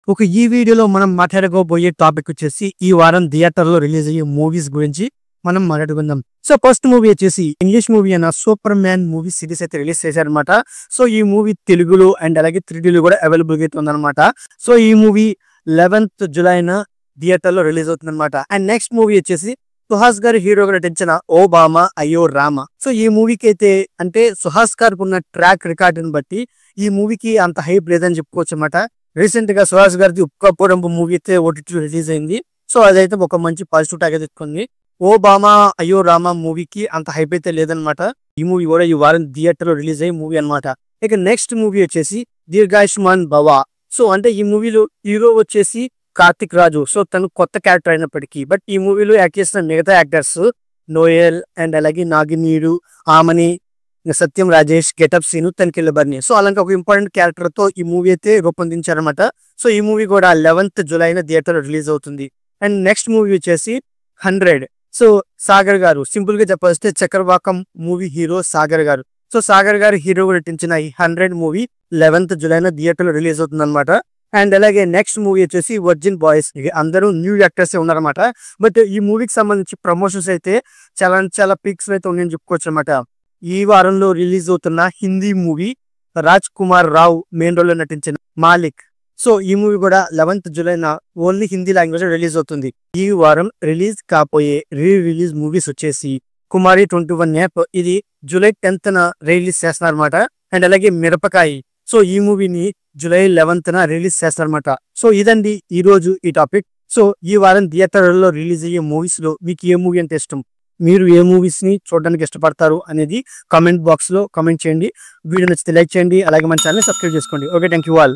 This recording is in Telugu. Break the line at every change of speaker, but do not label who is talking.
ఈ వీడియోలో మనం మాట్లాడుకోబోయే టాపిక్ వచ్చేసి ఈ వారం థియేటర్ లో రిలీజ్ అయ్యే మూవీస్ గురించి మనం మాట్లాడుకుందాం. సో ఫస్ట్ మూవీ వచ్చేసి ఇంగ్లీష్ మూవీ అయిన సూపర్ మ్యాన్ మూవీ సిరీస్ అయితే రిలీజ్ చేశారనమాట. సో ఈ మూవీ తెలుగులో అండ్ అలాగే 3Dలో కూడా అవైలబుల్ అయితే ఉందన్నమాట. సో ఈ మూవీ 11th జులైన థియేటర్ లో రిలీజ్ అవుతుంది అనమాట. అండ్ నెక్స్ట్ మూవీ వచ్చేసి సుహాస్ గారి హీరోగా నటించిన ఓ బామా అయ్యో రామ. సో ఈ మూవీకి అయితే అంటే సుహాస్ గారికి ఉన్న ట్రాక్ రికార్డుని బట్టి ఈ మూవీకి అంత హైప్ లేదని చెప్పుకోవచ్చు అనమాట. రీసెంట్ గా సుహాస్ గారిది ఉప్కాపురం మూవీ అయితే OTT రిలీజ్ అయింది. సో అదైతే ఒక మంచి పాజిటివ్ టాక్ అయితే తెచ్చుకుంది. ఓ బామా అయ్యో రామ మూవీకి అంత హైప్ అయితే లేదనమాట. ఈ మూవీ కూడా ఈ వారం థియేటర్ లో రిలీజ్ అయ్యే మూవీ అనమాట. ఇక నెక్స్ట్ మూవీ వచ్చేసి దీర్ఘాయుష్మాన్ భవ. సో అంటే ఈ మూవీలో హీరో వచ్చేసి కార్తిక్ రాజు. సో తను కొత్త క్యారెక్టర్ అయినప్పటికీ బట్ ఈ మూవీలో యాక్ట్ చేసిన మిగతా యాక్టర్స్ నోయల్ అండ్ అలాగే నాగినీడు, ఆమని, సత్యం రాజేష్, గెటప్ సీను, తనిఖీల బర్ని. సో అలాంటి ఒక ఇంపార్టెంట్ క్యారెక్టర్ తో ఈ మూవీ అయితే రూపొందించారనమాట. సో ఈ మూవీ కూడా 11th జులైన థియేటర్ లో రిలీజ్ అవుతుంది. అండ్ నెక్స్ట్ మూవీ వచ్చేసి 100. సో సాగర్ గారు, సింపుల్ గా చెప్పొస్తే చక్రవాకం మూవీ హీరో సాగర్ గారు. సో సాగర్ గారు హీరో నటించిన ఈ 100 మూవీ 11th జులైన థియేటర్ లో రిలీజ్ అవుతుంది అనమాట. అండ్ అలాగే నెక్స్ట్ మూవీ వచ్చేసి వర్జిన్ బాయ్స్. అందరూ న్యూ యాక్టర్స్ ఉన్నారన్నమాట. బట్ ఈ మూవీకి సంబంధించి ప్రమోషన్స్ అయితే చాలా పిక్స్ అయితే ఉన్నాయని చెప్పుకోవచ్చు అనమాట. ఈ వారంలో రిలీజ్ అవుతున్న హిందీ మూవీ రాజ్ కుమార్ రావు మెయిన్ రోల్ లో నటించిన మాలిక్. సో ఈ మూవీ కూడా 11th జులైన ఓన్లీ హిందీ లాంగ్వేజ్ లో రిలీజ్ అవుతుంది. ఈ వారం రిలీజ్ కాపోయే రిలీజ్ మూవీస్ వచ్చేసి కుమారి 21 యాప్, ఇది జూలై 10th రిలీజ్ చేస్తున్నారు అనమాట. అండ్ అలాగే మిరపకాయి. సో ఈ మూవీని జూలై 11th రిలీజ్ చేస్తారనమాట. సో ఇదండి ఈ రోజు ఈ టాపిక్. సో ఈ వారం థియేటర్లో రిలీజ్ అయ్యే మూవీస్ లో మీకు ఏ మూవీ అంటే ఇష్టం, మీరు ఏ మూవీస్ ని చూడడానికి ఇష్టపడతారు అనేది కామెంట్ బాక్స్ లో కామెంట్ చేయండి. వీడియో నచ్చితే లైక్ చేయండి, అలాగే మన ఛానల్ సబ్స్క్రైబ్ చేసుకోండి. Okay, thank you all.